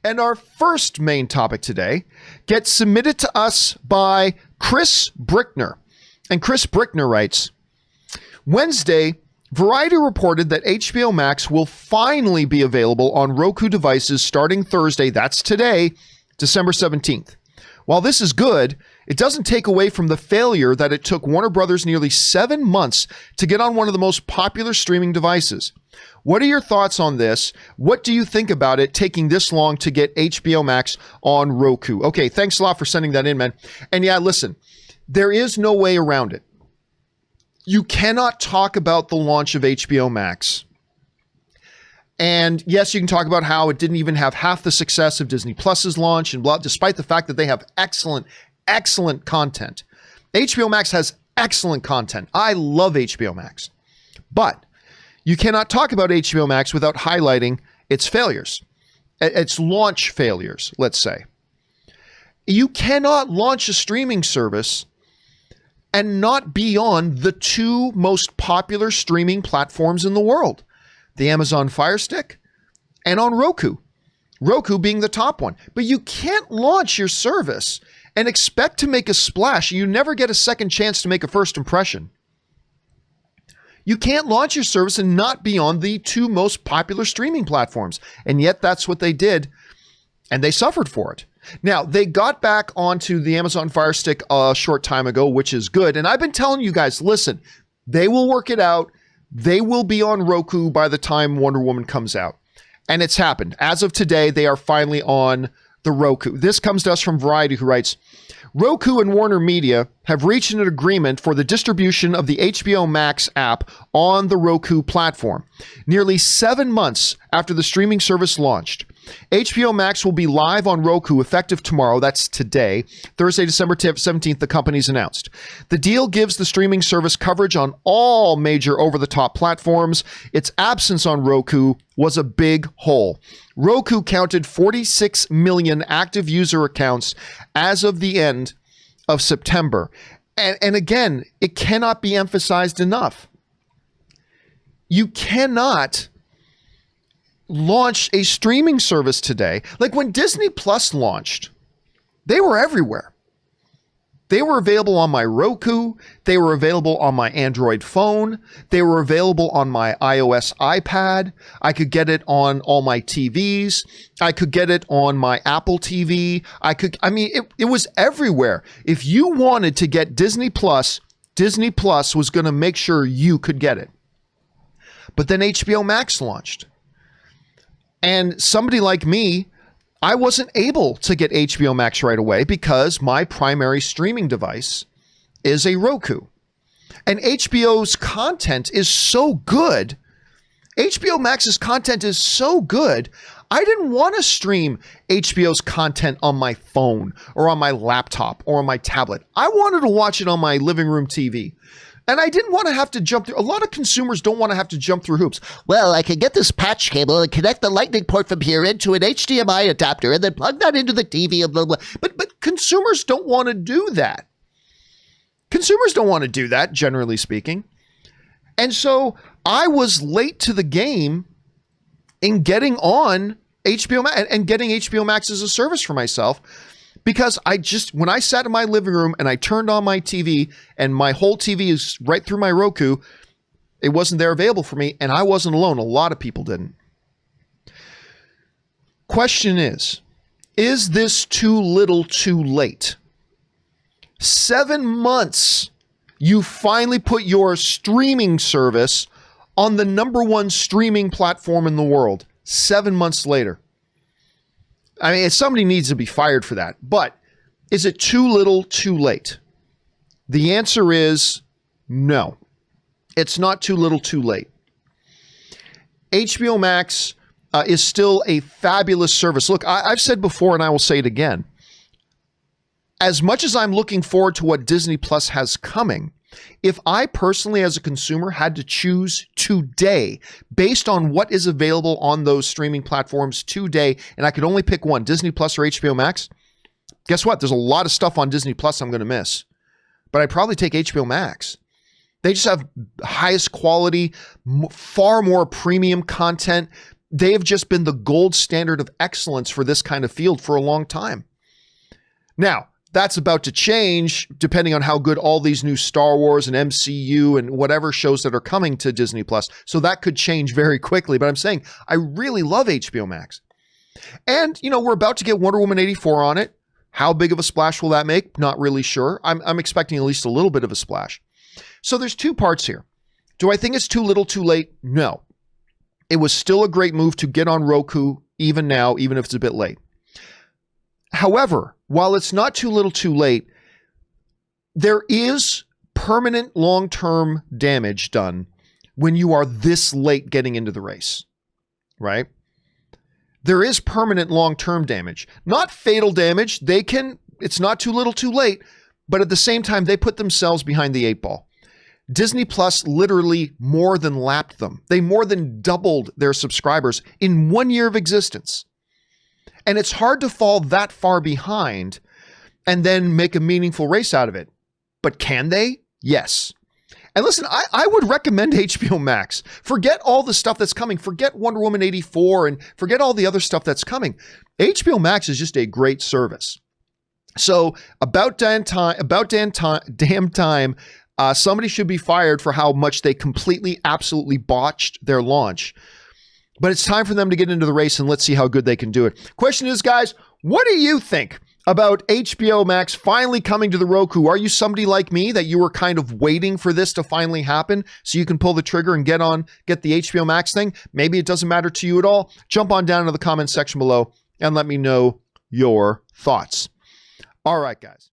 And our first main topic today gets submitted to us by Chris Brickner. And Chris Brickner writes, Wednesday, Variety reported that HBO Max will finally be available on Roku devices starting Thursday, that's today, December 17th. While this is good, it doesn't take away from the failure that it took Warner Brothers nearly 7 months to get on one of the most popular streaming devices. What are your thoughts on this? What do you think about it taking this long to get HBO Max on Roku? Okay, thanks a lot for sending that in, man. And yeah, listen, there is no way around it. You cannot talk about the launch of HBO Max. And yes, you can talk about how it didn't even have half the success of Disney Plus's launch and blah, despite the fact that they have excellent content. HBO Max has excellent content. I love HBO Max. But you cannot talk about HBO Max without highlighting its failures, its launch failures, let's say. You cannot launch a streaming service and not be on the two most popular streaming platforms in the world, the Amazon Fire Stick and on Roku. Roku being the top one. But you can't launch your service and expect to make a splash. You never get a second chance to make a first impression. You can't launch your service and not be on the two most popular streaming platforms. And yet that's what they did, and they suffered for it. Now, they got back onto the Amazon Fire Stick a short time ago, which is good. And I've been telling you guys, listen, they will work it out. They will be on Roku by the time Wonder Woman comes out. And it's happened. As of today, they are finally on the Roku. This comes to us from Variety, who writes, Roku and Warner Media have reached an agreement for the distribution of the HBO Max app on the Roku platform. Nearly 7 months after the streaming service launched, HBO Max will be live on Roku effective tomorrow. That's today, Thursday, December 17th, the company's announced. The deal gives the streaming service coverage on all major over-the-top platforms. Its absence on Roku was a big hole. Roku counted 46 million active user accounts as of the end of September. And again, it cannot be emphasized enough. You cannot launch a streaming service today. Like when Disney Plus launched, they were everywhere. They were available on my Roku. They were available on my Android phone. They were available on my iOS iPad. I could get it on all my TVs. I could get it on my Apple TV. It was everywhere. If you wanted to get Disney Plus was going to make sure you could get it. But then HBO Max launched. And somebody like me, I wasn't able to get HBO Max right away because my primary streaming device is a Roku. And HBO's content is so good. HBO Max's content is so good. I didn't want to stream HBO's content on my phone or on my laptop or on my tablet. I wanted to watch it on my living room TV. And I didn't want to have to jump through. A lot of consumers don't want to have to jump through hoops. Well, I can get this patch cable and connect the lightning port from here into an HDMI adapter and then plug that into the TV and blah, blah. But consumers don't want to do that. Consumers don't want to do that, generally speaking. And so I was late to the game in getting on HBO Max and getting HBO Max as a service for myself. Because when I sat in my living room and I turned on my TV and my whole TV is right through my Roku, it wasn't there available for me, and I wasn't alone. A lot of people didn't. Question is this too little too late? 7 months, you finally put your streaming service on the #1 streaming platform in the world. 7 months later. I mean, somebody needs to be fired for that. But is it too little, too late? The answer is no. It's not too little, too late. HBO Max is still a fabulous service. Look, I've said before, and I will say it again. As much as I'm looking forward to what Disney Plus has coming, if I personally, as a consumer, had to choose today based on what is available on those streaming platforms today, and I could only pick one, Disney Plus or HBO Max, guess what? There's a lot of stuff on Disney Plus I'm going to miss. But I'd probably take HBO Max. They just have highest quality, far more premium content, they have just been the gold standard of excellence for this kind of field for a long time. Now, that's about to change depending on how good all these new Star Wars and MCU and whatever shows that are coming to Disney Plus. So that could change very quickly. But I'm saying I really love HBO Max. And, you know, we're about to get Wonder Woman 84 on it. How big of a splash will that make? Not really sure. I'm expecting at least a little bit of a splash. So there's two parts here. Do I think it's too little too late? No. It was still a great move to get on Roku even now, even if it's a bit late. However, while it's not too little too late, there is permanent long-term damage done when you are this late getting into the race, right? There is permanent long-term damage, not fatal damage. It's not too little too late, but at the same time, they put themselves behind the 8 ball. Disney Plus literally more than lapped them. They more than doubled their subscribers in 1 year of existence. And it's hard to fall that far behind and then make a meaningful race out of it. But can they? Yes. And listen, I would recommend HBO Max. Forget all the stuff that's coming. Forget Wonder Woman 84 and forget all the other stuff that's coming. HBO Max is just a great service. So about damn time, somebody should be fired for how much they completely, absolutely botched their launch. But it's time for them to get into the race and let's see how good they can do it. Question is, guys, what do you think about HBO Max finally coming to the Roku? Are you somebody like me that you were kind of waiting for this to finally happen so you can pull the trigger and get the HBO Max thing? Maybe it doesn't matter to you at all. Jump on down into the comments section below and let me know your thoughts. All right, guys.